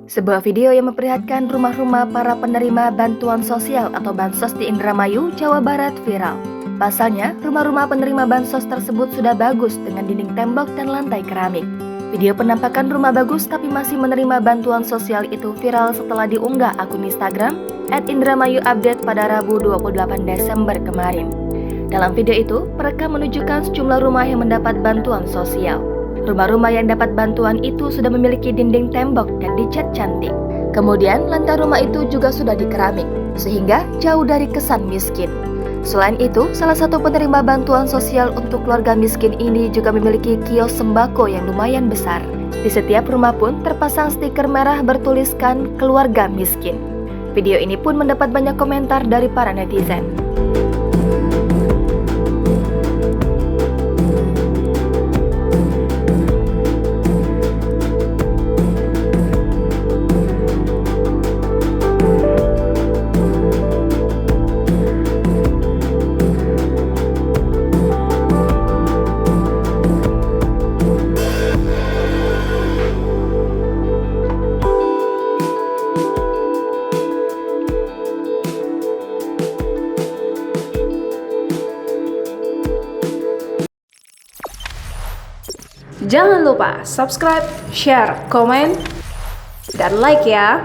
Sebuah video yang memperlihatkan rumah-rumah para penerima bantuan sosial atau Bansos di Indramayu, Jawa Barat viral. Pasalnya, rumah-rumah penerima Bansos tersebut sudah bagus dengan dinding tembok dan lantai keramik. Video penampakan rumah bagus tapi masih menerima bantuan sosial itu viral setelah diunggah akun Instagram @indramayuupdate pada Rabu 28 Desember kemarin. Dalam video itu, perekam menunjukkan sejumlah rumah yang mendapat bantuan sosial. Rumah-rumah yang dapat bantuan itu sudah memiliki dinding tembok dan dicat cantik. Kemudian, lantai rumah itu juga sudah dikeramik, sehingga jauh dari kesan miskin. Selain itu, salah satu penerima bantuan sosial untuk keluarga miskin ini juga memiliki kios sembako yang lumayan besar. Di setiap rumah pun terpasang stiker merah bertuliskan keluarga miskin. Video ini pun mendapat banyak komentar dari para netizen. Jangan lupa subscribe, share, komen, dan like ya.